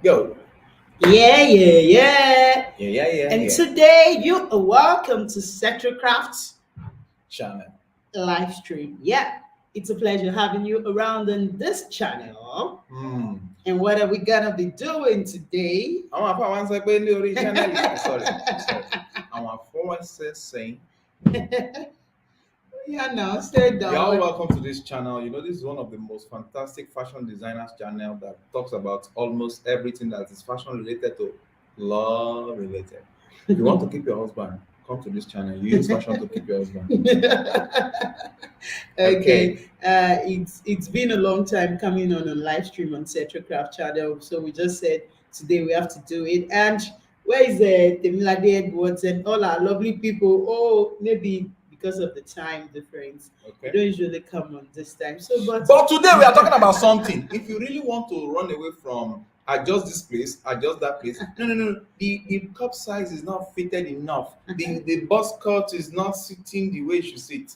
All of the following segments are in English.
Go. Yeah, yeah, yeah. And Yeah. today you are welcome to Sector Crafts Channel. live stream. Yeah, it's a pleasure having you around on this channel. Hmm. And what are we gonna be doing today? Àwọn afọ àwọn sọ pé ní orí channel yìí sorry àwọn afọ wọn saying Yeah, now stay you're all down. welcome to this channel. You know, this is one of the most fantastic fashion designers channel that talks about almost everything that is fashion related to love related. If you want to keep your husband, come to this channel. You use fashion to keep your husband. Okay, Okay. it's been a long time coming on a live stream on Central Craft channel, so we just said today we have to do it. And where is Temilade Edwards and all our lovely people? Oh, maybe because of the time difference, we Okay. don't usually come on this time. So, But today we are talking about something. If you really want to run away from adjust this place, adjust that place. No. The cup size is not fitted enough. The bus cut is not sitting the way it should sit.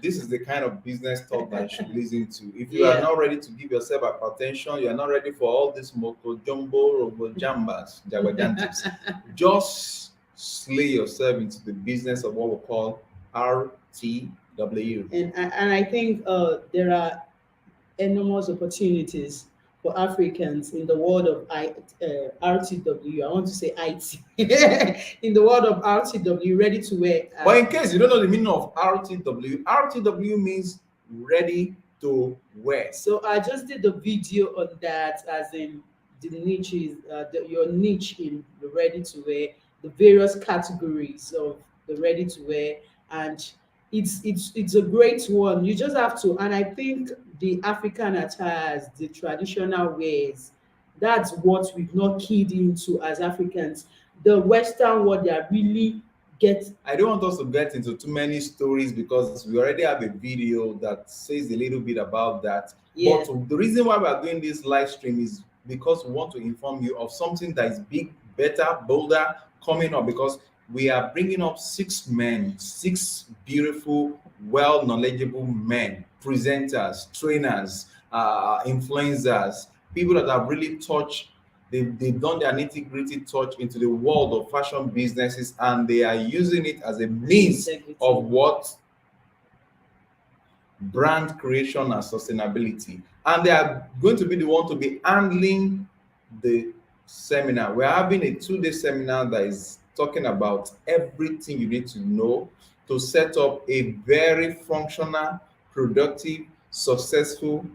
This is the kind of business talk that you should listen to. If you are yeah, not ready to give yourself attention, you are not ready for all this moko jumbo, robo jambas, jagwajantips, just slay yourself into the business of what we call RTW. and I think there are enormous opportunities for Africans in the world of RTW. I want to say IT. In the world of RTW, ready to wear. But in case you don't know the meaning of RTW, RTW means ready to wear. So I just did the video on that, as in the niches, your niche in the ready to wear, the various categories of the ready to wear, and it's a great one. You just have to, and I think the African attires, the traditional wears, that's what we've not keyed into as Africans. The Western world, they are really get I don't want us to get into too many stories because we already have a video that says a little bit about that. yeah. But the reason why we are doing this live stream is because we want to inform you of something that is big, better, bolder coming up because we are bringing up six men, six beautiful, well knowledgeable men, presenters, trainers, influencers, people that have really touched they've done their nitty gritty touch into the world of fashion businesses and they are using it as a means of what brand creation and sustainability. And they are going to be the one to be handling the seminar. We're having a 2 day seminar that is talking about everything you need to know to set up a very functional, productive, successful,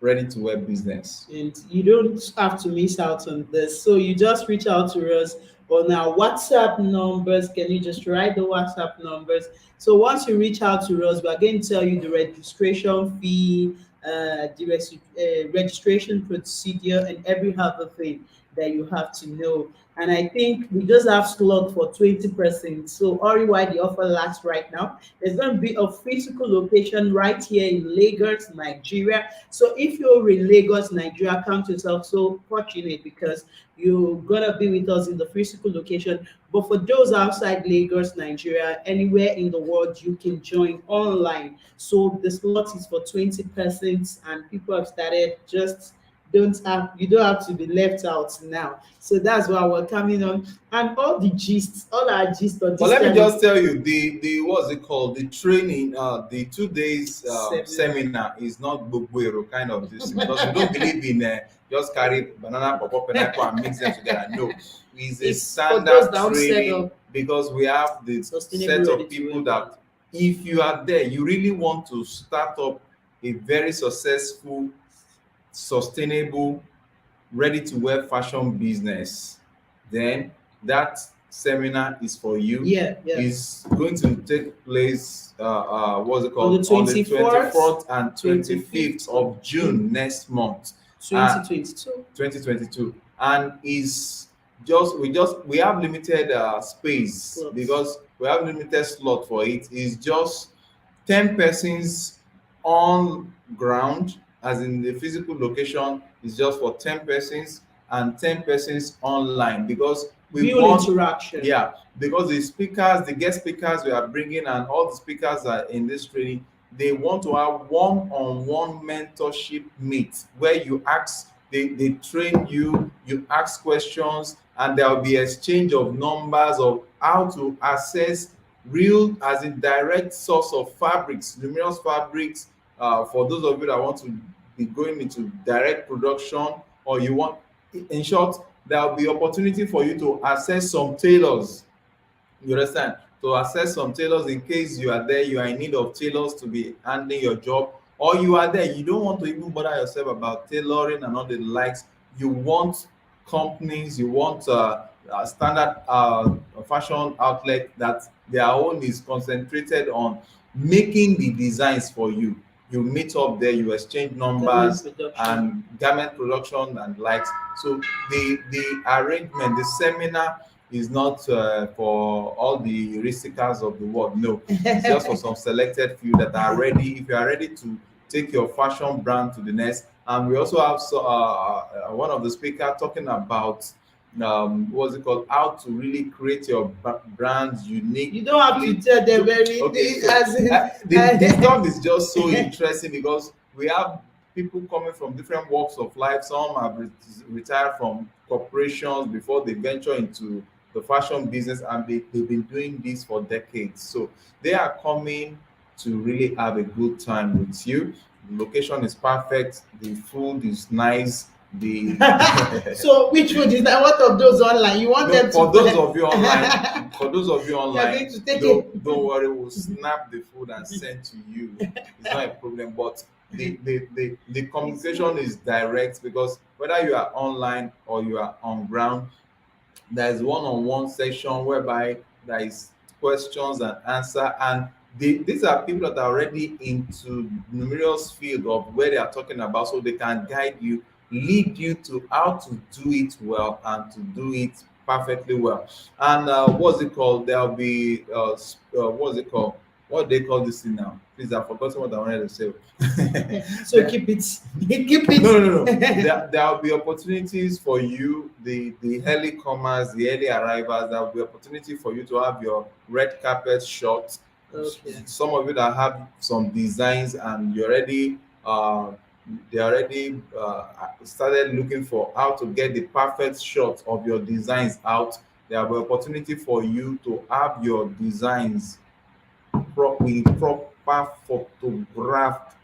ready to wear business. And you don't have to miss out on this. So you just reach out to us on our WhatsApp numbers. Can you just write the WhatsApp numbers? So once you reach out to us, we're going to tell you the registration fee, registration procedure, and every other thing that you have to know. And I think we just have slot for 20%. So hurry while the offer lasts right now. There's going to be a physical location right here in Lagos, Nigeria. So if you're in Lagos, Nigeria, count yourself so fortunate because you're gonna be with us in the physical location. But for those outside Lagos, Nigeria, anywhere in the world, you can join online. So the slot is for 20%, and people have started just you don't have to be left out now. So that's why we're coming on. And all the gist, all our gist on But this let me kind just of tell you, the what's it called? The training, the 2 days seminar. seminar is not Gbogboero kind of this because we don't believe in just carry banana, pop, pineapple, and mix them together. No, it's a It's for those standard that don't set training up because we have the sustainable set ready of to people wear. that if you are there, you really want to start up a very successful, sustainable, ready to wear fashion business, then that seminar is for you. Yeah, yeah. It's going to take place what's it On the called on the 24th, 24th and 25th 25th of June next month, 2022. 2022, and is we have limited space Slots. because we have limited slot for it. It's just 10 persons on ground, as in the physical location is just for 10 persons and 10 persons online because we Real want interaction. yeah, because the speakers, the guest speakers we are bringing and all the speakers are in this training, they want to have one-on-one mentorship meet where you ask they train you, you ask questions, and there will be exchange of numbers of how to access real, as in direct source of fabrics, numerous fabrics. For those of you that want to be going into direct production, or you want, in short, there will be opportunity for you to access some tailors, you understand, to access some tailors in case you are there, you are in need of tailors to be handling your job, or you are there, you don't want to even bother yourself about tailoring and all the likes. You want companies, you want standard fashion outlet that their own is concentrated on making the designs for you. You meet up there, you exchange Garment numbers production. and garment production and likes. So the arrangement, the seminar is not for all the riskers of the world. No, it's just for some selected few that are ready. If you are ready to take your fashion brand to the next, and we also have one of the speakers talking about what's it called, how to really create your brand You don't have to uniquely. tell them So, very okay, so as in, this stuff is just so interesting because we have people coming from different walks of life. Some have retired from corporations before they venture into the fashion business, and they've been doing this for decades. So they are coming to really have a good time with you. The location is perfect, the food is nice, the so which food is that? What of those online? You want no, them to for those of you online, for those of you you are going online, to take it. don't worry, we'll snap the food and send to you. It's not a problem. But the communication is direct, because whether you are online or you are on ground, there is one-on-one session whereby there is questions and answer, and these are people that are already into numerous field of where they are talking about, so they can guide you, lead you to how to do it well and to do it perfectly well. And what's it called, there'll be what's it called, what they call this thing now, please, I've forgotten what I wanted to say. So keep it. Keep it. No. There will be opportunities for you, the early comers, the early arrivals. There will be opportunity for you to have your red carpet shot. Okay. Some of you that have some designs and you already they already started looking for how to get the perfect shot of your designs out. There will be opportunity for you to have your designs with proper photographed,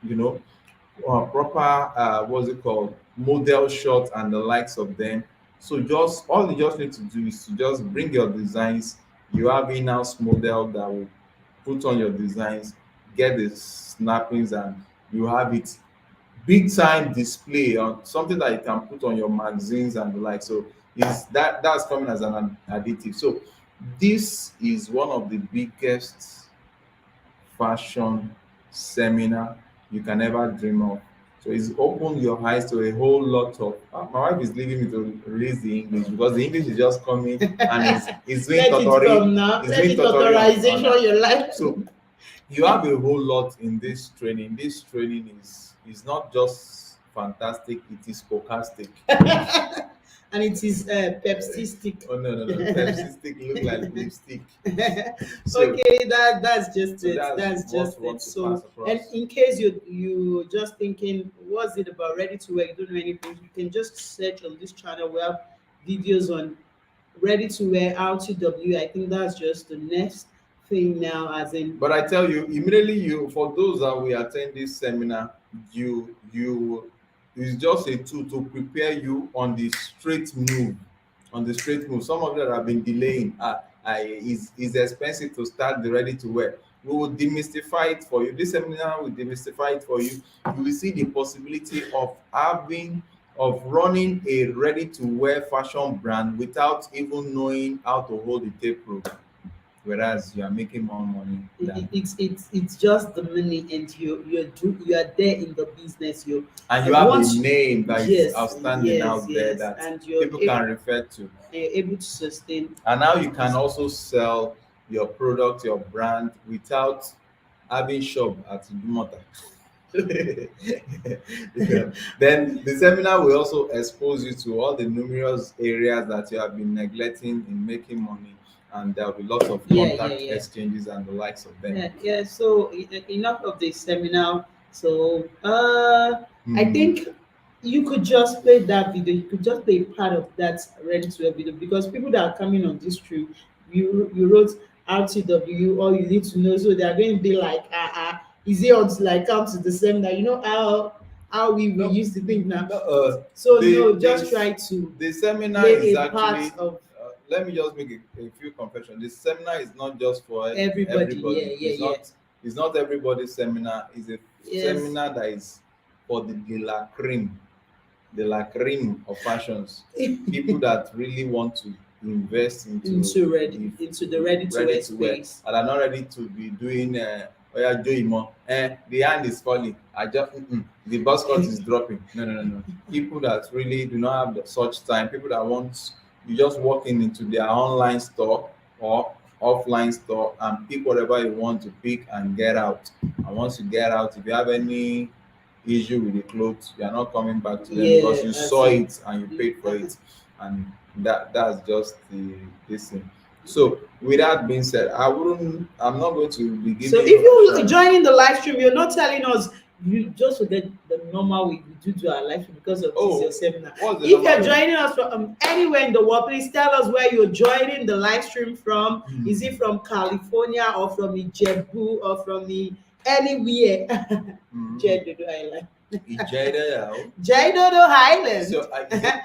proper what's it called, model shot and the likes of them. So just all you just need to do is to just bring your designs. You have in-house model that will put on your designs, get the snappings, and you have it big time display on something that you can put on your magazines and the like. So is that's coming as an additive. So this is one of the biggest fashion seminar you can ever dream of. So it's opened your eyes to a whole lot of. My wife is leaving me to release the English because the English is just coming and it's doing Let it tutorial. come now. It's Let doing it tutorial authorization on that. your life. So you have a whole lot in this training. This training is not just fantastic; it is stochastic. And it is Pepsi stick. Oh no! Pepsi stick look like lipstick. So Okay, that's just so it. that's That's what just we want it. to pass So, and across. in case you just thinking, what's it about ready to wear? You don't know anything. You can just search on this channel. We have videos on ready to wear RTW. I think that's just the next thing now, as in But I tell you, immediately you, for those that will attend this seminar, you it's just a tool to prepare you on the straight move. On the straight move. Some of them have been delaying. Is expensive to start the ready to wear. We will demystify it for you. This seminar will demystify it for you. You will see the possibility of running a ready to wear fashion brand without even knowing how to hold the tape roll, whereas you are making more money than, it's just the money, and you are there in the business. You and you and have a once name that is yes, outstanding yes, out there yes, that and people can refer to. you're able to sustain And now the you can business. also sell your product, your brand without having shop at Dumota. Yeah. Then the seminar will also expose you to all the numerous areas that you have been neglecting in making money, and there will be lots of Yeah, yeah, contact yeah. exchanges and the likes of them. Yeah. So enough of the seminar. So I Mhm. think you could just play that video. You could just play part of that ready to wear video, because people that are coming on this trip, you wrote RTW, all you need to know. So they are going to be like, is it until I come to the seminar? You know how we No, used to think now. no, So the no, just try to the seminar play is a part actually. of Let me just make a few confessions. The seminar is not just for everybody. Yeah, everybody. yeah, yeah. It's not everybody's seminar. It's a Yes. seminar that is for the la cream of fashions. People that really want to invest into the into the ready to ready wear to wear space. and are not ready to be doing oya joimo the hand is falling I just the bus cut is dropping. No. People that really do not have such time, people that want you just walk into their online store or offline store and pick whatever you want to pick and get out. And once you get out, if you have any issue with the clothes, you are not coming back to them because Yeah, you that's saw it. it and you paid for it. And that's just the this thing. So with that being said, I'm not going to be So giving if you you assurance. join in the live stream, you're not telling us, you just forget the normal way we do our live stream because of this your Oh, seminar. what's the If you're number? joining us from anywhere in the world, please tell us where you're joining the live stream from. Is it from California or from Ijebu or from the anywhere? Jedodo Island. Ijeda. Jedodo Island. So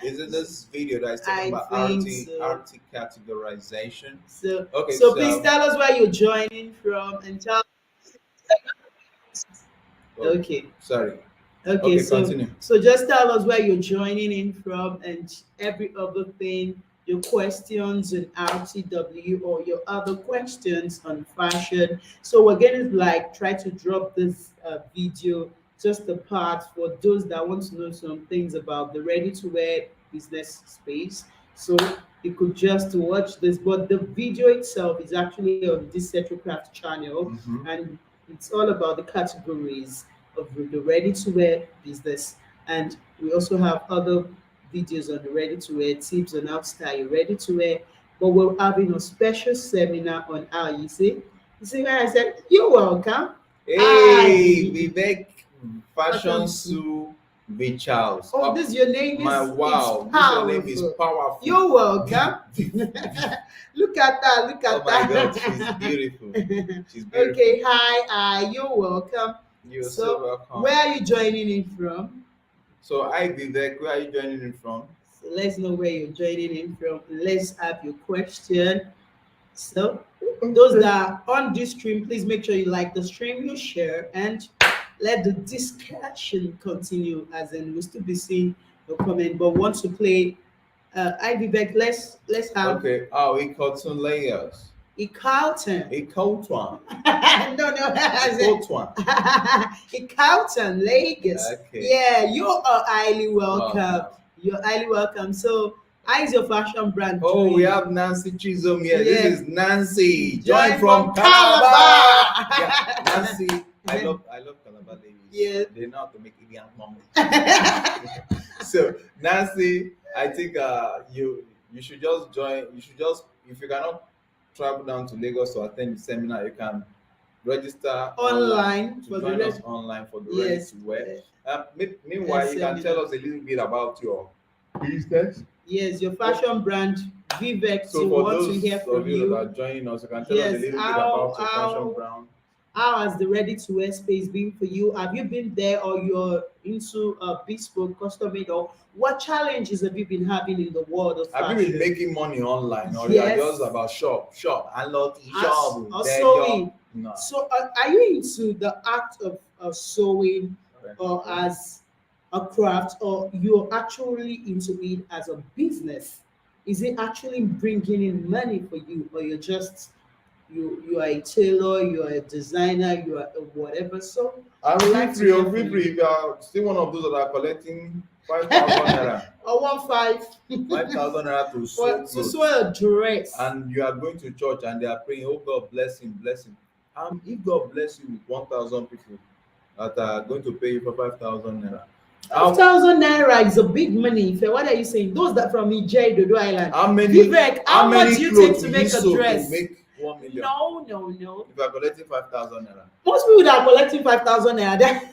is it this video that is talking I about think RT so. categorization? So, Okay, so please so tell us where you're joining from and tell. oh, Okay. sorry. Okay, Okay, so continue. just tell us where you're joining in from and every other thing, your questions on RTW or your other questions on fashion. So we're going to like try to drop this video, just the part for those that want to know some things about the ready to wear business space. So you could just watch this, but the video itself is actually on this Craft channel, Mm-hmm. and it's all about the categories of the ready to wear business. And we also have other videos on the ready to wear tips on how to style your ready to wear. But we're having a special seminar on how you see where I said, you're welcome. Hey, I Vivek, Fashion fashion. Sue V. Charles. Oh, this your name My is it's wow, this your name is powerful. powerful. You're welcome. Look at that, look Oh at my that. God, she's beautiful. She's beautiful. Okay, hi, you're welcome. You're so So, welcome. where are you joining in from? So hi Vivek, where are you joining in from? So let's know where you're joining in from. Let's have your question. So, those that are on this stream, please make sure you like the stream, you share, and let the discussion continue. As in, we'll still be seeing your comment, but once you play, Ivy Beck, let's have Okay, oh, we cartoon layers. a Carlton. A Carlton. No, A Carlton. a Carlton, Lagos. Okay. Yeah, you are highly welcome. Wow. You're highly welcome. So, how is your fashion brand Oh, doing? we have Nancy Chisholm here. Yeah. This is Nancy. Join Join from from Calabar. Calabar. Yeah, Nancy. I love Calabar ladies. Yeah. They know how to make Indian money. So Nancy, I think you should just join. You should just, if you cannot travel down to Lagos to attend the seminar, you can register Online to for the join us rest. online for the ready Yes. to wear. Meanwhile, you can Seminar. tell us a little bit about your business. Yes, your fashion brand, Vivek. So So, for want to those hear of from you that you. are joining us, you can tell us a Yes, little bit about your fashion brand. how has the ready to wear space been for you? Have you been there, or you're into bespoke, custom made, or what challenges have you been having in the world of Have fashion? you been making money online, or you are Yes. just about shop, and lot As- shop, or there sewing. job? No. So, are you into the act of sewing, or as a craft, or you're actually into it as a business? Is it actually bringing in money for you, or you're just you are a tailor, you are a designer, you are a whatever? So I'm I'd feel like to free, hear or from feel free you. if you are still one of those that are collecting 5,000 naira, Or 1 5 5,000 naira to sew for to clothes, sew a dress. and you are going to church and they are praying, oh God bless him, bless him. If God bless you with 1,000 people that are going to pay you for 5,000 naira, how 5,000 naira is a big money. Ife, what are you saying? Those that from Ije Dodo Island. how many Vivek, how much many do you take clothes to will you make a sew to dress? make 1 million? No. If you are collecting 5,000 naira, Most people that are collecting 5,000 naira,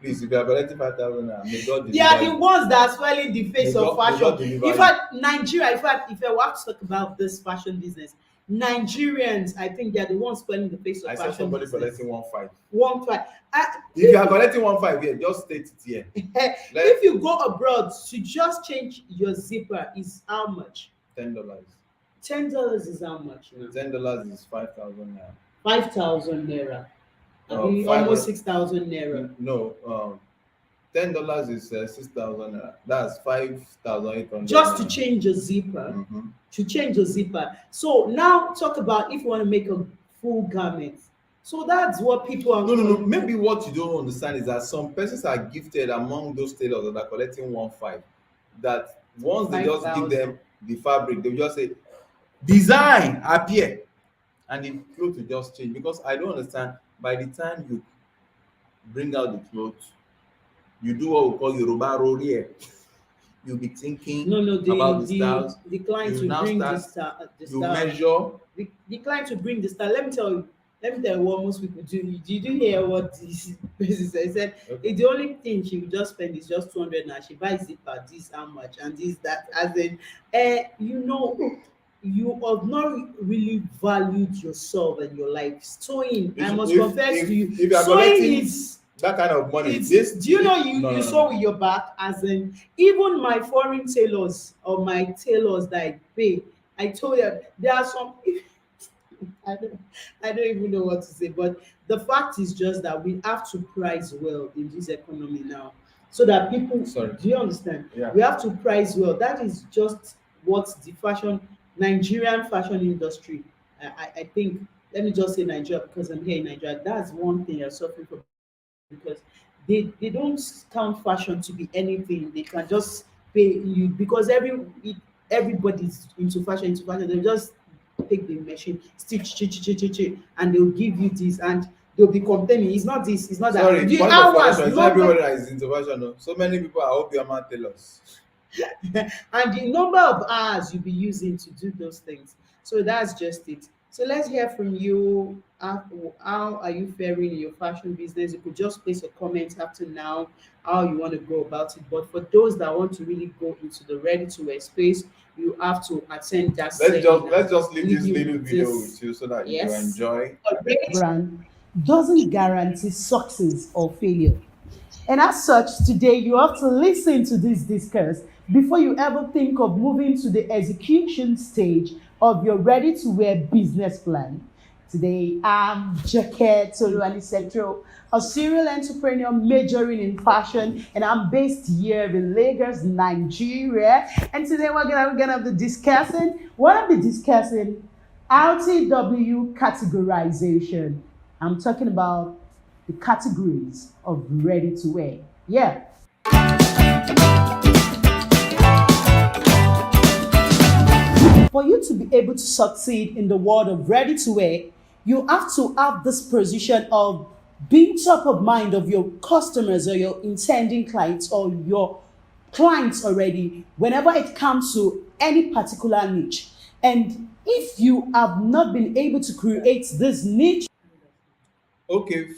Please, if you are collecting 5,000 naira, may God They are deliver the you. ones that are swelling the face of May God fashion. In deliver you. fact, Nigeria, in fact, if I want to talk about this fashion business, Nigerians, I think they are the ones swelling the face I of saw fashion somebody business. collecting 1.5. One five. If you are collecting 1.5 here, just state it here. Let If you go abroad to just change your zipper is how much? $10. $10 is how much now? $10 is 5,000 naira. 5,000 naira. Five Almost 6,000 naira. no, $10 is 6,000 naira. That's 5,800 Just to naira. change a zipper. Mm-hmm. To change a zipper. So now talk about if you want to make a full garment. So that's what people are No, no, no. calling. Maybe what you don't understand is that some persons are gifted among those tailors that are collecting 1.5. That once they just give 5,000. them the fabric, they just say, "Design appear," and the cloth will just change. Because I don't understand. By the time you bring out the clothes, you do what we call Yoruba rori. You'll be thinking No, no, about the styles. the client You will now bring start. the You style. measure. The client will bring the style. Let me tell you what most people do. Did you hear what this person said? He said Okay. the only thing she will just spend is just 200 now. She buys zipper, this how much, and this that. As in, you know, you have not really valued yourself and your life. Sewing, I must confess to you, If you are sewing collecting is that kind of money, it's this do you know you no, you no, no, sew no. with your back, as in even my foreign tailors or my tailors that I pay, I told them there are some I don't I don't even know what to say, but the fact is just that we have to price well in this economy now so that people, Sorry. do you understand? Yeah. We have to price well. That is just what the Nigerian fashion industry, I think, let me just say Nigeria because I'm here in Nigeria. That's one thing you're suffering from because they don't count fashion to be anything. They can just pay you because everybody's into fashion. They just take the machine, stitch, and they'll give you this, and they'll be complaining. It's not this, it's not that. Sorry, The point of hours, correction. It's not number, everybody that is into fashion. No. So many people are OPM tailors. and the number of hours you'll be using to do those things. So that's just it. So let's hear from you. How are you faring in your fashion business? You could just place a comment after now how you want to go about it. But for those that want to really go into the ready to wear space, you have to attend that seminar. Let's just leave Leave this you little with video this. with you so that you Yes. enjoy. A great brand doesn't guarantee success or failure. And as such, today you have to listen to this discourse before you ever think of moving to the execution stage of your ready to wear business plan. Today, I'm Jacket Toluani Sector, a serial entrepreneur majoring in fashion, and I'm based here in Lagos, Nigeria. And today we're gonna be discussing, RTW categorization. I'm talking about the categories of ready to wear. Yeah. For you to be able to succeed in the world of ready to wear, you have to have this position of being top of mind of your customers or your intending clients or your clients already whenever it comes to any particular niche. And if you have not been able to create this niche, Okay,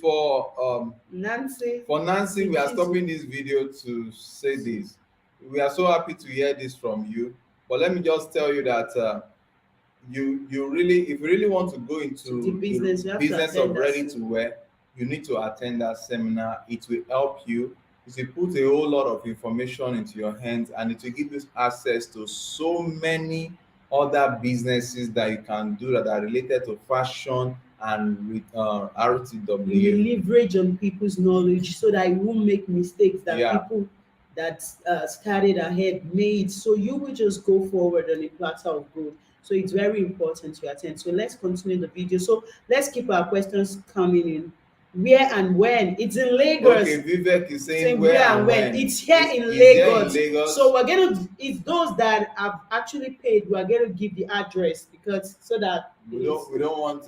Nancy, for Nancy, we are it is stopping this video to say this. We are so happy to hear this from you. But let me just tell you that you really, if you really want to go to the into business, the you have to business of attend that ready to wear, you need to attend that seminar. It will help you. It will put a whole lot of information into your hands, and it will give you access to so many other businesses that you can do that are related to fashion and with you RTW. will leverage on people's knowledge so that you won't make mistakes that Yeah. people that started ahead made. So you will just go forward on a platter of gold. So it's very important to attend. So let's continue the video. So let's keep our questions coming in. Where and when? It's in Okay, Lagos. Vivek is saying Saying where where and and when? when. It's here in Is there in Lagos. So Lagos? we're gonna, it's those that have actually paid, we're gonna give the address because so that We don't want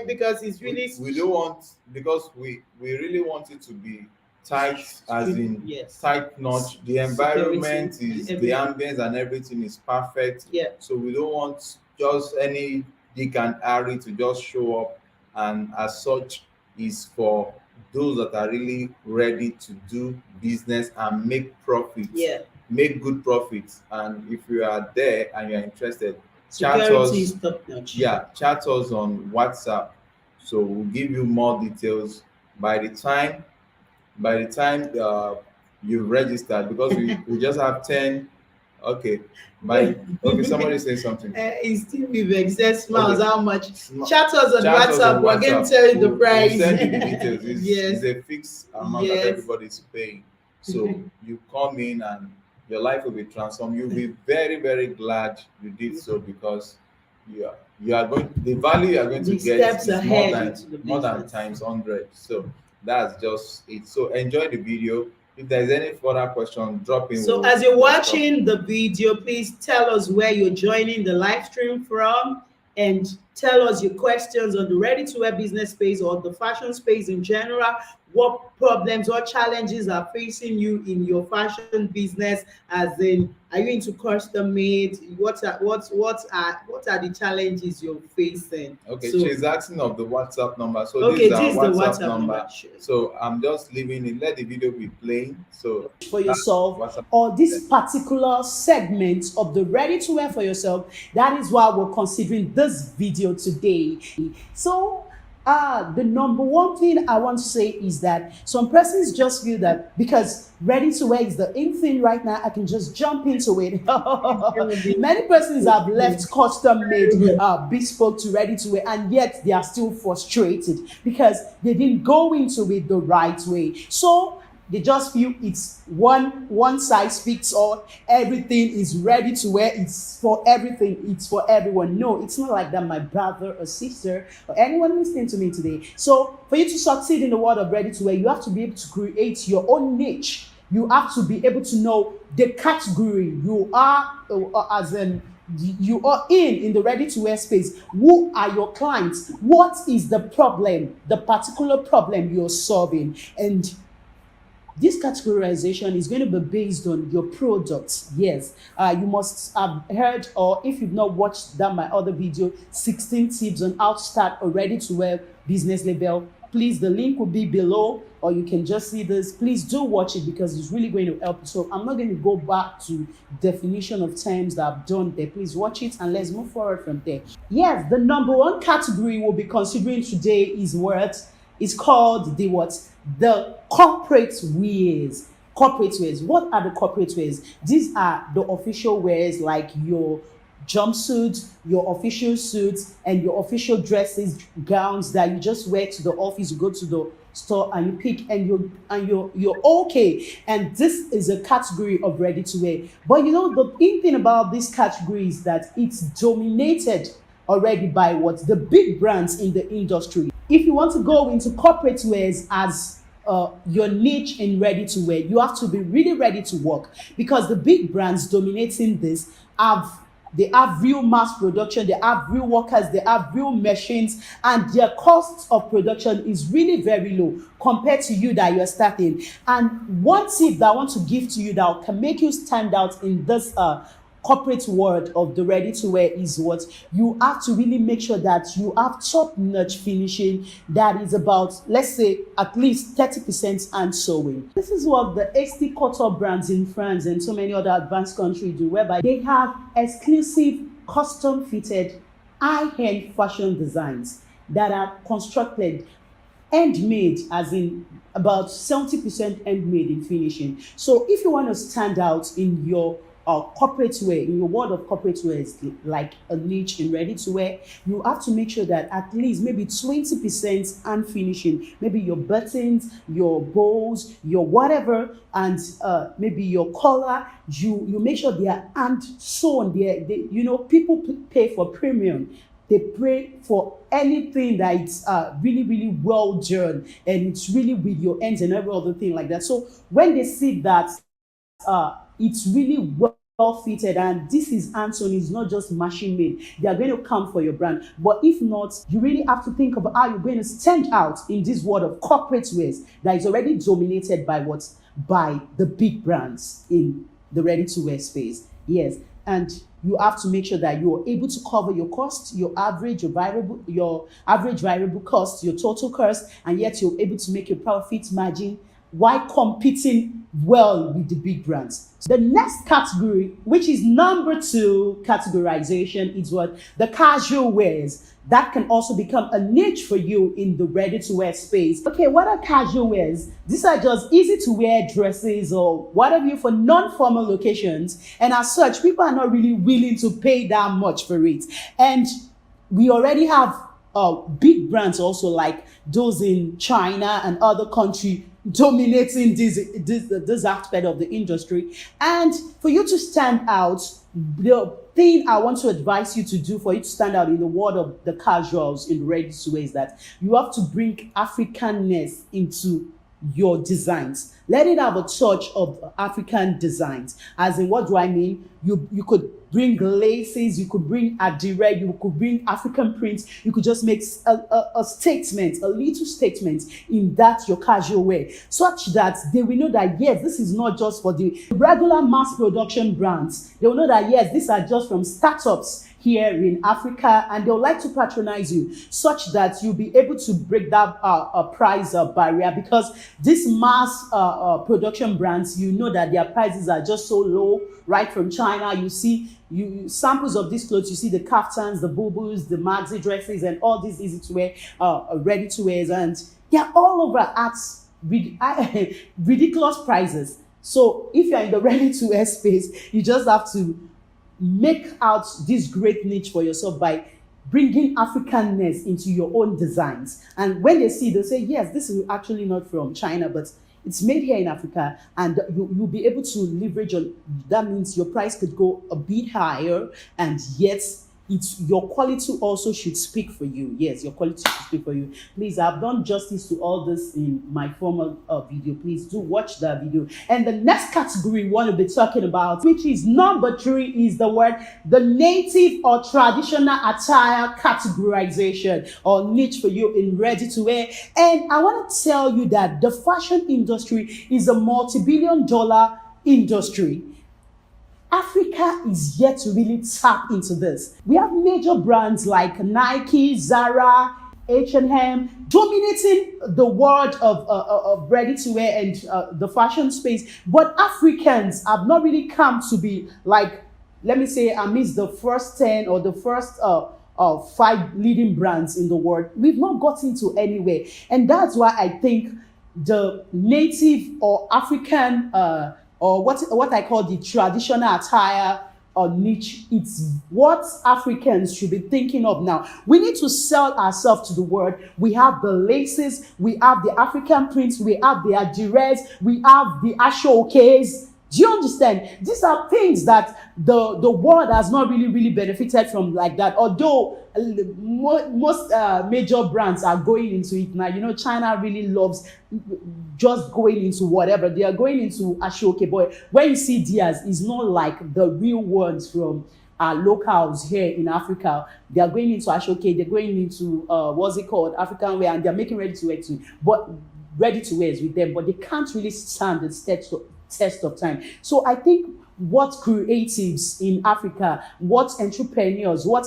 because it's really we don't want, because we really want it to be tight, as in yes, tight notch. The security, environment is, the everything. ambience and everything is perfect. Yeah. So we don't want just any Dick and Harry to just show up, and as such is for those that are really ready to do business and make profits, Yeah. make good profits. And if you are there and you are interested, chat Security is us. top notch. Yeah, chat us on WhatsApp. So we'll give you more details by the time you've registered, because we just have 10. Okay. By okay, somebody say something. It's still with excess smiles. Okay. How much? Sm- Chat us on Chat us on WhatsApp. We're going to WhatsApp. tell you the We'll price. send you the details. It's Yes. a fixed amount that Yes. everybody is paying. So you come in and your life will be transformed. You'll be very, very glad you did so, because you are going, the value you are going to The get steps is more ahead than into the more than business. times 100. So that's just it. So enjoy the video. If there's any further question, drop in. So We'll as you're just talk. watching the video, please tell us where you're joining the live stream from, and tell us your questions on the ready to wear business space or the fashion space in general. What problems or challenges are facing you in your fashion business? As in, are you into custom made? What are the challenges you're facing? Okay, So she's asking of the WhatsApp number. So this okay, is our this is the WhatsApp WhatsApp number. number. Sure. So I'm just leaving it. Let the video be playing. So For that's yourself, WhatsApp. or this particular segment of the ready to wear for yourself, that is why we're considering this video today. So the number one thing I want to say is that some persons just feel that because ready to wear is the in thing right now, I can just jump into it. Many persons have left custom made, bespoke to ready to wear, and yet they are still frustrated because they didn't go into it the right way. So they just feel it's one size fits all. Everything is ready to wear. It's for everything. It's for everyone. No, it's not like that, my brother or sister or anyone listening to me today. So for you to succeed in the world of ready to wear, you have to be able to create your own niche. You have to be able to know the category you are, as in you are in the ready to wear space. Who are your clients? What is the problem, the particular problem you're solving? And this categorization is going to be based on your products. Yes, you must have heard, or if you've not watched that my other video, 16 tips on how to start a ready to wear business label. Please, the link will be below, or you can just see this. Please do watch it because it's really going to help you. So I'm not going to go back to definition of terms that I've done there. Please watch it and let's move forward from there. Yes, the number one category we'll be considering today is what is called the what? The corporate wears. Corporate wears. What are the corporate wears? These are the official wears like your jumpsuits, your official suits, and your official dresses, gowns that you just wear to the office. You go to the store and you pick, and you're okay. And this is a category of ready to wear. But you know the thing about this category is that it's dominated already by what? The big brands in the industry. If you want to go into corporate wears as your niche in ready to wear, you have to be really ready to work, because the big brands dominating this have real mass production, they have real workers, they have real machines, and their cost of production is really very low compared to you that you're starting. And one tip that I want to give to you that can make you stand out in this corporate world of the ready to wear is what? You have to really make sure that you have top notch finishing that is about, let's say, at least 30% hand sewing. This is what the XT Couture brands in France and so many other advanced countries do, whereby they have exclusive custom fitted high-end fashion designs that are constructed handmade, as in about 70% handmade in finishing. So if you want to stand out in your corporate wear, in your world of corporate wear, is like a niche in ready to wear, you have to make sure that at least maybe 20% hand finishing, maybe your buttons, your bows, your whatever, and maybe your collar, you make sure they are hand sewn. They you know, people pay for premium. They pray for anything that it's really, really well done, and it's really with your hands and every other thing like that. So when they see that it's really well fitted and this is Anthony, is not just machine made, they are going to come for your brand. But if not, you really have to think about how you're going to stand out in this world of corporate wears that is already dominated by what? By the big brands in the ready to wear space. Yes, and you have to make sure that you're able to cover your cost, your average variable cost, your total cost, and yet you're able to make your profit margin while competing well with the big brands. The next category, which is number 2 categorization, is what the casual wears. That can also become a niche for you in the ready-to-wear space. Okay, what are casual wears? These are just easy-to-wear dresses or whatever for non-formal occasions. And as such, people are not really willing to pay that much for it. And we already have big brands also, like those in China and other countries, dominating this aspect of the industry. And for you to stand out, the thing I want to advise you to do for you to stand out in the world of the casuals in ready-to-wear is that you have to bring Africanness into your designs. Let it have a touch of African designs. As in, what do I mean? You could bring laces, you could bring adire, you could bring African prints, you could just make a statement, a little statement in that your casual wear, such that they will know that yes, this is not just for the regular mass production brands. They will know that yes, these are just from startups here in Africa, and they'll like to patronize you, such that you'll be able to break that price barrier, because these mass production brands, you know that their prices are just so low. Right from China, you see samples of these clothes, you see the kaftans, the bubus, the maxi dresses, and all these easy to wear, ready to wear, and they're all over at ridiculous prices. So if you're in the ready to wear space, you just have to make out this great niche for yourself by bringing Africanness into your own designs. And when they see, they'll say, yes, this is actually not from China, but it's made here in Africa, and you'll be able to leverage on that. Means your price could go a bit higher, and yet your quality also should speak for you. Yes, your quality should speak for you. Please, I've done justice to all this in my former video. Please do watch that video. And the next category we want to be talking about, which is number 3, is the native or traditional attire categorization or niche for you in ready to wear. And I want to tell you that the fashion industry is a multi-billion-dollar industry. Africa is yet to really tap into this. We have major brands like Nike, Zara, H&M dominating the world of ready-to-wear and the fashion space. But Africans have not really come to be like, let me say, amidst the first 10 or the first 5 leading brands in the world. We've not gotten to anywhere. And that's why I think the native or African or what I call the traditional attire or niche, it's what Africans should be thinking of now. We need to sell ourselves to the world. We have the laces, we have the African prints, we have the adires, we have the ashokes. Do you understand? These are things that the world has not really benefited from like that. Although most major brands are going into it now. You know, China really loves just going into whatever. They are going into Ashoke. But when you see theirs, it's not like the real ones from locals here in Africa. They are going into Ashoke. They're going into what's it called, African wear, and they're making ready to wear too. But ready to wear is with them, but they can't really stand the test of time. So I think what creatives in Africa, what entrepreneurs, what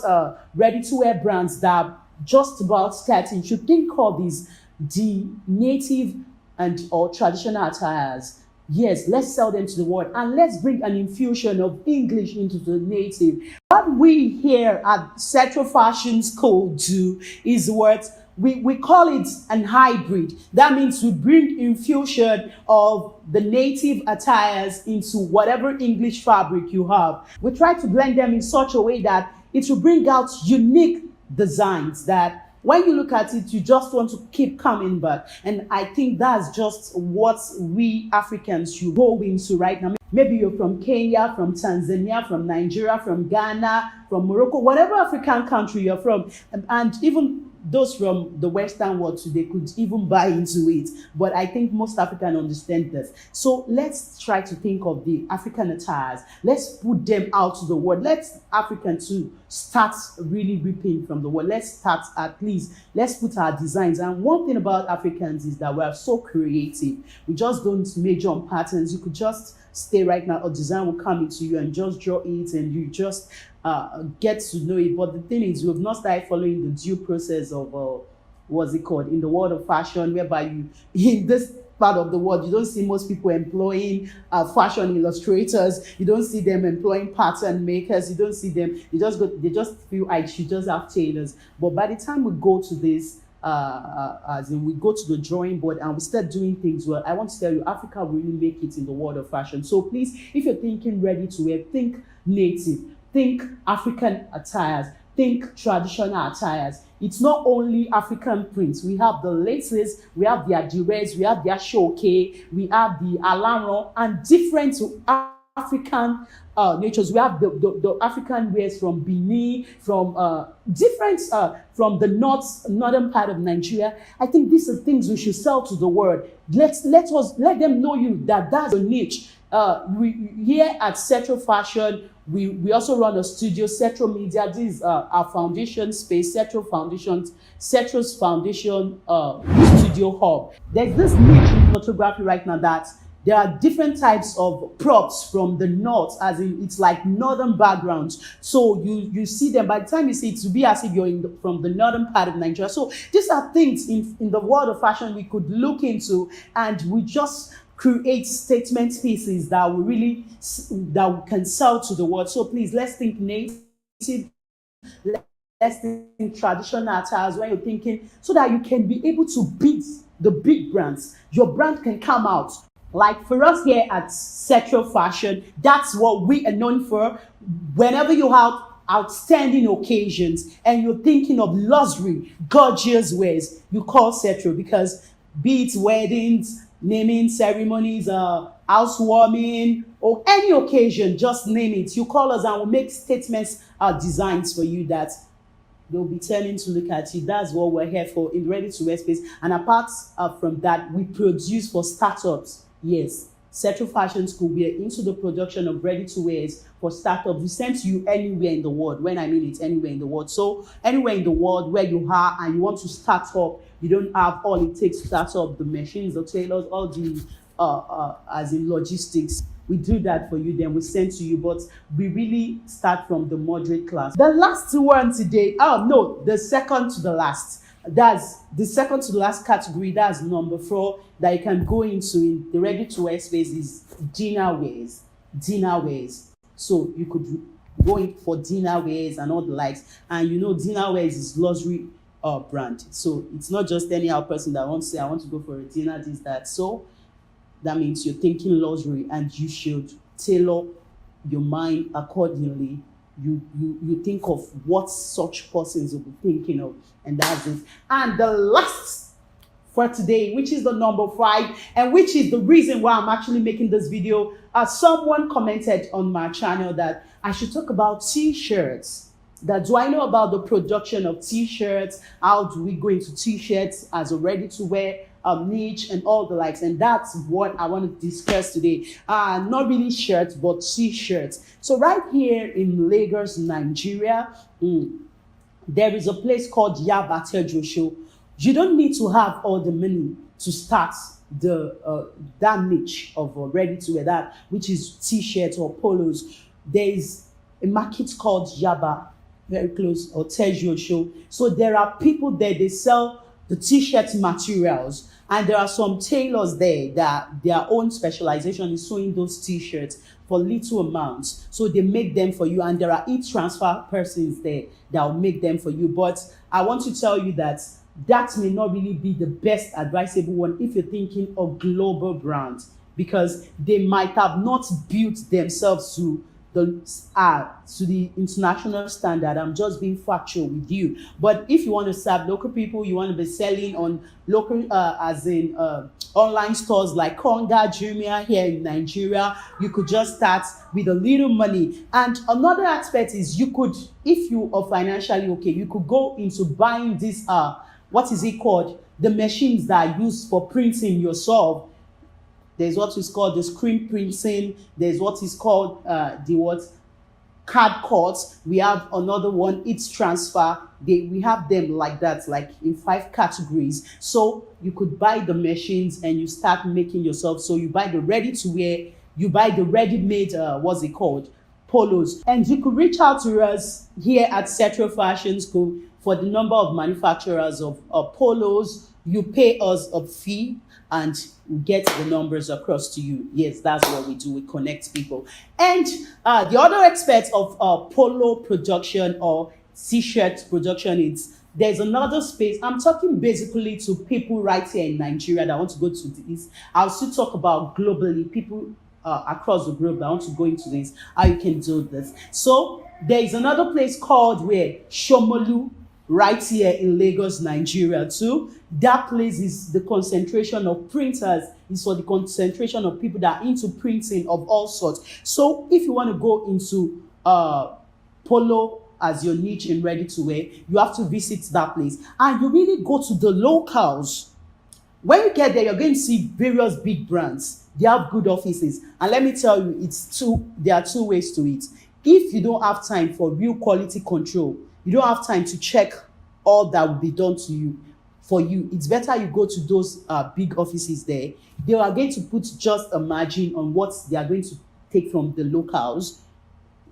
ready-to-wear brands that are just about starting should think of is the native and or traditional attires. Yes, let's sell them to the world, and let's bring an infusion of English into the native. What we here at Central Fashion School do is what we call it an hybrid. That means we bring infusion of the native attires into whatever English fabric you have. We try to blend them in such a way that it will bring out unique designs that when you look at it, you just want to keep coming back. And I think that's just what we Africans should go into right now. Maybe you're from Kenya, from Tanzania, from Nigeria, from Ghana, from Morocco, whatever African country you're from, and even those from the Western world too, they could even buy into it. But I think most Africans understand this. So let's try to think of the African attires. Let's put them out to the world. Let's Africans to start really reaping from the world. Let's start at least, let's put our designs. And one thing about Africans is that we are so creative. We just don't major on patterns. You could just stay right now. A design will come into you and just draw it, and you just get to know it. But the thing is, you have not started following the due process of what's it called in the world of fashion, whereby you in this part of the world you don't see most people employing fashion illustrators, you don't see them employing pattern makers, you don't see them, they just feel I should just have tailors. But by the time we go to this as in we go to the drawing board and we start doing things well, I want to tell you, Africa will really make it in the world of fashion. So please, if you're thinking ready to wear, think native, think African attires, think traditional attires. It's not only African prints. We have the laces, we have the adires, we have the ashoke, we have the alaron, and different African natures. We have the African wears from Benin, from different from the northern part of Nigeria. I think these are things we should sell to the world. Let them know you that that's a niche. We here at Setro Fashion, we also run a studio, Setro Media. This is our foundation space, Setro's foundation studio hub. There's this niche in photography right now that there are different types of props from the north, as in it's like northern backgrounds. So you see them, by the time you see it, to be as if you're from the northern part of Nigeria. So these are things in the world of fashion we could look into, and we just create statement pieces that we can sell to the world. So please, let's think native, let's think traditional attires when you're thinking, so that you can be able to beat the big brands. Your brand can come out. Like for us here at Setro Fashion, that's what we are known for. Whenever you have outstanding occasions and you're thinking of luxury, gorgeous wares, you call Setro, because be it weddings, naming ceremonies, housewarming, or any occasion, just name it. You call us and we'll make statements, designs for you that they'll be turning to look at you. That's what we're here for in the ready-to-wear space. And apart from that, we produce for startups. Yes, Setro Fashion School, we are into the production of ready-to-wears for startups. We send to you anywhere in the world. When I mean it's anywhere in the world. So anywhere in the world where you are and you want to start up, you don't have all it takes to start up, the machines, the tailors, all the as in logistics. We do that for you, then we send to you. But we really start from the moderate class. The last one today, the second to the last. That's the second to the last category. That's number 4 that you can go into in the ready-to-wear space is dinner wears. Dinner wears. So you could go in for dinner wears and all the likes. And you know, dinner wears is luxury brand. So it's not just any other person that wants to say, I want to go for a dinner, this, that. So that means you're thinking luxury, and you should tailor your mind accordingly. You think of what such persons will be thinking of, and that's it. And the last for today, which is the number 5, and which is the reason why I'm actually making this video, someone commented on my channel that I should talk about T-shirts. That do I know about the production of T-shirts? How do we go into T-shirts as a ready-to-wear niche and all the likes? And that's what I want to discuss today. Not really shirts, but T-shirts. So right here in Lagos, Nigeria, there is a place called Yaba Tejo. You don't need to have all the money to start that niche of ready-to-wear, that which is T-shirts or polos. There is a market called Yaba, very close, or Tejo. So there are people there, they sell the T-shirt materials, and there are some tailors there that their own specialization is sewing those T-shirts for little amounts. So they make them for you, and there are e-transfer persons there that will make them for you. But I want to tell you that that may not really be the best advisable one if you're thinking of global brands, because they might have not built themselves to the international standard. I'm just being factual with you. But if you want to serve local people, you want to be selling on local as in online stores like Konga, Jumia here in Nigeria, you could just start with a little money. And another aspect is, you could, if you are financially okay, you could go into buying this what is it called, the machines that are used for printing yourself. There's what is called the screen printing. There's what is called card cuts. We have another one, it's transfer. We have them like that, like in 5 categories. So you could buy the machines and you start making yourself. So you buy the ready to wear you buy the ready-made, what's it called? Polos. And you could reach out to us here at Central Fashion School for the number of manufacturers of polos. You pay us a fee and we get the numbers across to you. Yes, that's what we do. We connect people. And the other aspect of polo production or t-shirt production is there's another space. I'm talking basically to people right here in Nigeria that want to go to this. I'll still talk about globally, people across the globe that want to go into this, how you can do this. So there is another place called where Shomolu, right here in Lagos, Nigeria too. That place is the concentration of printers. It's for the concentration of people that are into printing of all sorts. So if you want to go into polo as your niche in ready to wear, you have to visit that place. And you really go to the locals. When you get there, you're going to see various big brands. They have good offices. And let me tell you, there are two ways to it. If you don't have time for real quality control, you don't have time to check all that will be done to you, for you, it's better you go to those big offices there. They are going to put just a margin on what they are going to take from the locals,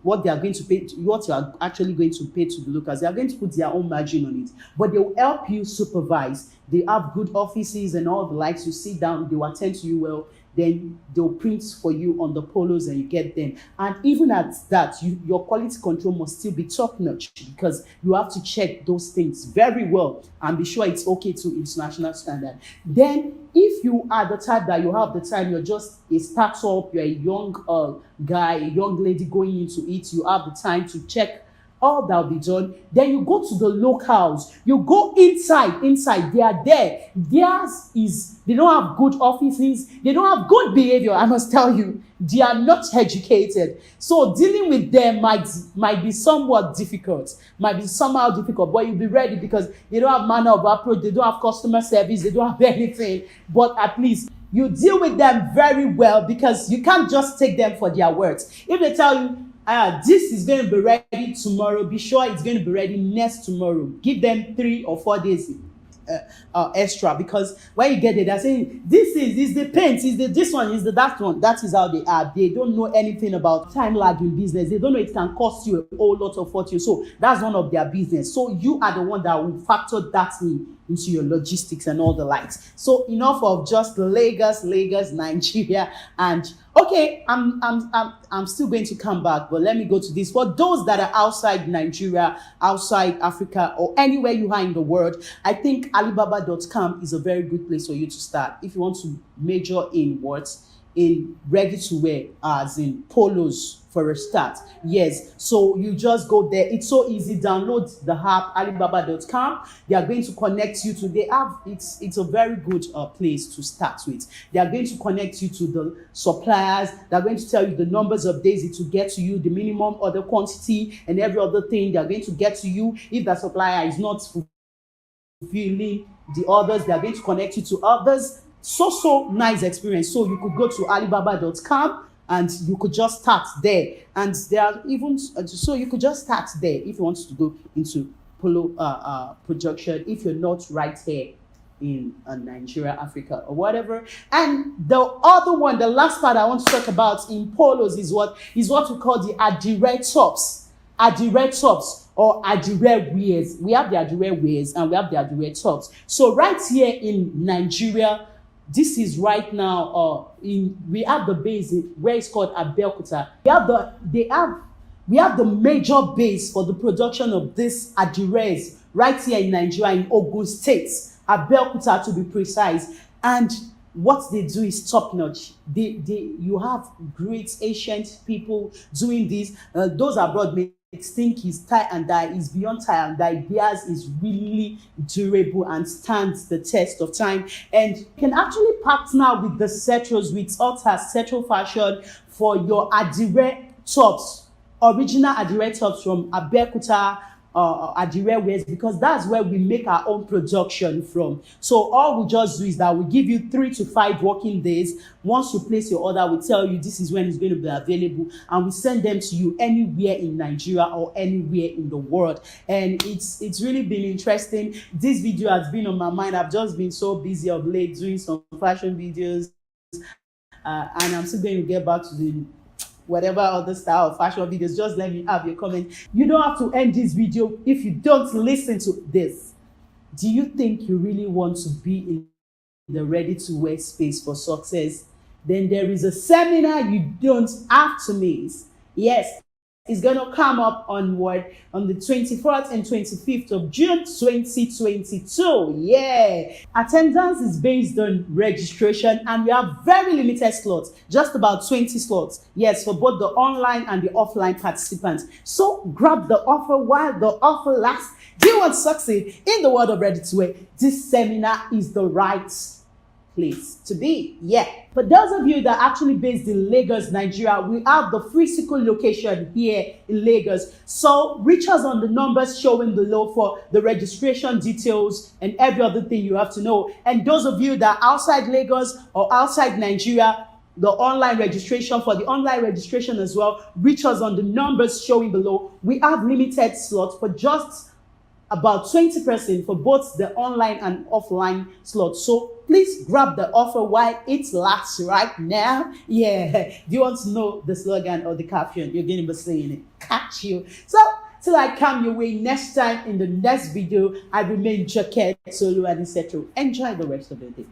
what they are going to pay, what you are actually going to pay to the locals. They are going to put their own margin on it, but they will help you supervise. They have good offices and all the likes. You sit down, they will attend to you well. Then they'll print for you on the polos and you get them. And even at that, your quality control must still be top notch, because you have to check those things very well and be sure it's okay to international standard. Then if you are the type that you have the time, you're just a startup, you're a young guy, a young lady going into it, you have the time to check all that will be done. Then you go to the locals. You go inside. They are there. Theirs is, they don't have good offices. They don't have good behavior. I must tell you, they are not educated. So dealing with them might be somewhat difficult. Might be somehow difficult, but you'll be ready because they don't have manner of approach. They don't have customer service. They don't have anything. But at least you deal with them very well, because you can't just take them for their words. If they tell you, this is going to be ready tomorrow, be sure it's going to be ready next tomorrow. Give them 3 or 4 days extra, because when you get there, they're saying this is the paint, is the this one, is the that one. That is how they are. They don't know anything about time lag in business. They don't know it can cost you a whole lot of fortune. So that's one of their business. So you are the one that will factor that into your logistics and all the likes. So enough of just Lagos, Nigeria. And okay, I'm still going to come back, but let me go to this. For those that are outside Nigeria, outside Africa, or anywhere you are in the world, I think Alibaba.com is a very good place for you to start if you want to major in what? In ready to wear, as in polos for a start. Yes, so you just go there. It's so easy. Download the app Alibaba.com. They are going to connect you to, it's a very good place to start with. They are going to connect you to the suppliers. They are going to tell you the numbers of days it will get to you, the minimum order quantity, and every other thing. They are going to get to you. If the supplier is not fulfilling the orders, they are going to connect you to others. So nice experience. So you could go to Alibaba.com and you could just start there. And there are even, so you could just start there if you want to go into polo production, if you're not right here in Nigeria, Africa, or whatever. And the other one, the last part I want to talk about in polos is what we call the adire tops. Adire tops or adire wears. We have the adire wears and we have the adire tops. So right here in Nigeria, this is right now we have the base where it's called Abeokuta. We have the major base for the production of this adires right here in Nigeria, in Ogun State, Abeokuta to be precise. And what they do is top notch. You have great ancient people doing this. Those abroad may think is tie and dye, is beyond tie and dye. Theirs is really durable and stands the test of time. And you can actually partner with the Setros, with Ulta Setro Fashion, for your adire tops, original adire tops from Abeokuta adire wears, because that's where we make our own production from. So all we just do is that we give you 3 to 5 working days. Once you place your order, we tell you this is when it's going to be available, and we send them to you anywhere in Nigeria or anywhere in the world. And it's really been interesting. This video has been on my mind. I've just been so busy of late doing some fashion videos And I'm still going to get back to the whatever other style of fashion videos. Just let me have your comment. You don't have to end this video if you don't listen to this. Do you think you really want to be in the ready to wear space for success? Then there is a seminar you don't have to miss. Yes, it's going to come up on the 24th and 25th of June 2022. Yeah. Attendance is based on registration and we have very limited slots, just about 20 slots. Yes, for both the online and the offline participants. So grab the offer while the offer lasts. Do you want to succeed in the world of ready to wear? This seminar is the right place to be. Yeah. For those of you that are actually based in Lagos, Nigeria, we have the physical location here in Lagos. So reach us on the numbers showing below for the registration details and every other thing you have to know. And those of you that are outside Lagos or outside Nigeria, the online registration, for the online registration as well, reach us on the numbers showing below. We have limited slots for just about 20% for both the online and offline slots. So please grab the offer while it lasts right now. Yeah. Do you want to know the slogan or the caption? You're going to be saying it. Catch you. So till I come your way next time in the next video, I remain Jacket Solu and etc. Enjoy the rest of the day.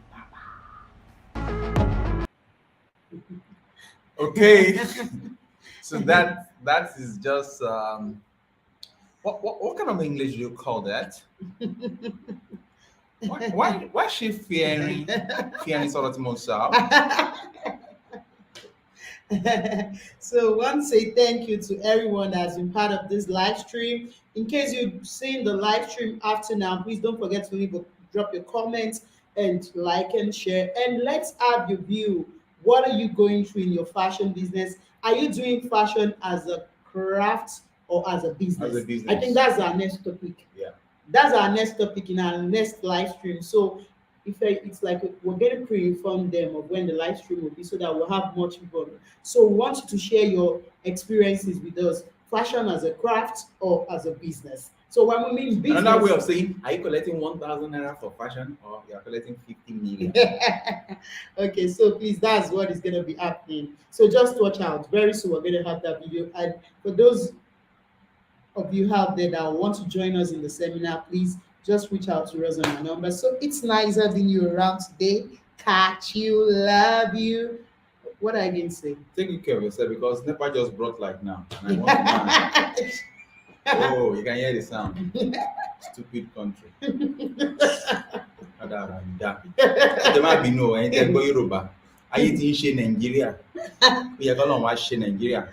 Okay. So that is just what kind of English do you call that? Why is she fearing sort of myself? So, I want to say thank you to everyone that has been part of this live stream. In case you've seen the live stream after now, please don't forget to drop your comments and like and share. And let's have your view. What are you going through in your fashion business? Are you doing fashion as a craft or as a business? As a business. I think that's our next topic. Yeah. That's our next topic in our next live stream. So it's like we're going to pre-inform them of when the live stream will be so that we'll have much people. So we want you to share your experiences with us, fashion as a craft or as a business. So when we mean business, another way of saying, are you collecting 1,000 naira for fashion or you are collecting 50 million? Okay, so please, that's what is going to be happening. So just watch out. Very soon we're going to have that video. And for those of you out there that want to join us in the seminar, please just reach out to us on our number. So it's nice having you around today. Catch you, love you. What are you going to say? Take good care of yourself because NEPA just brought light now. And I want to oh, you can hear the sound. Stupid country. There might be no anything but Yoruba. Ayé tí ń ṣe Nàìjíríà. Ó yẹ k'Ọlọ́run wá ṣe Nàìjíríà.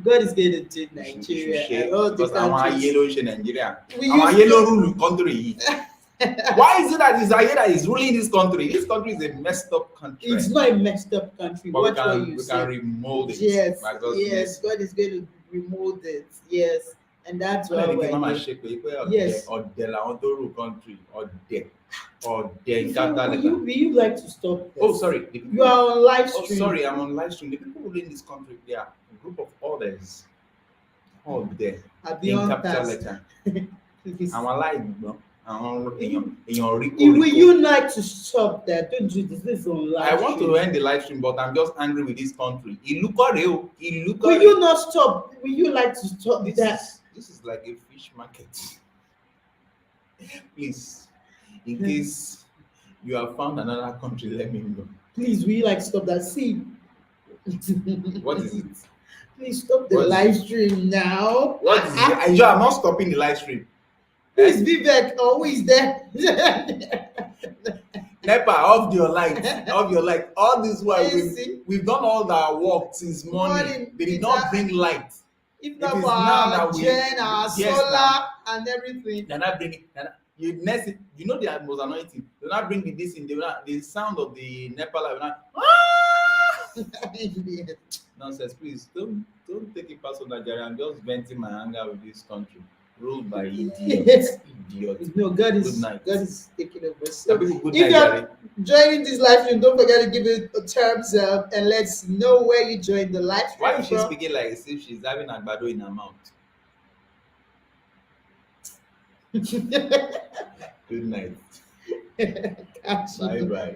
God is going to do Nigeria and all the Because àwọn ayé countries. ló ń ṣe Nàìjíríà. We Àwọn used ayé ló to- rule the country yìí. Why is it that it's ayé that is ruling this country? This country is a messed up country. It's not a messed up country. But we Watch what you can say. remold it. Yes, by just yes, God is going to remold it. Yes, and that's why Wọ́n lè ní kí we're Mama here. ṣe pé ọ̀dẹ̀ Yes. ọ̀dẹ̀ làwọn tó rule country ọ̀dẹ̀ Will ìkátà you, lẹ́tà. will you like to stop this? Oh, sorry. The people, You are on live oh, stream. sorry, I'm on live stream. The people ruling this country, they are a group of others. Ọ̀dẹ̀ in capital letter. Please. Àwọn aláìgbọ́n, àwọn èèyàn rí Will koríko. you like to stop that? Don't do this. This is on live I want stream. to end the live stream, but I'm just angry with this country. Ìlú kọ́ rèé o, ìlú kọ́ Will rèé. you not stop? Will you like to stop that? This is like a fish market. Please, in case you have found another country, let me know. Please, will you like to stop that? See. What is it? Please stop the What is live stream now. What is it? I'm not stopping the live stream. Please, Vivek, always there. NEPA, off your light. Off your light. All this while See? we've done all our work since morning. Morning. They did not bring light. If It not is for now our that we- gen, our yes, solar, now. and everything. They're not bringing. You know the most annoying thing. They're not bringing this in. The sound of the NEPA light. Nonsense. Please don't take it personal, Jerry. I'm just venting my anger with this country ruled by idiots. Idiots. No, God Good night. is taking over. Some So people, good if night, you're Jerry. joining this live stream, don't forget to give it a thumbs up and let's know where you joined the live stream. Why is she from. speaking like as if she's having agbado in her mouth? Good night. Catch you. Bye bye.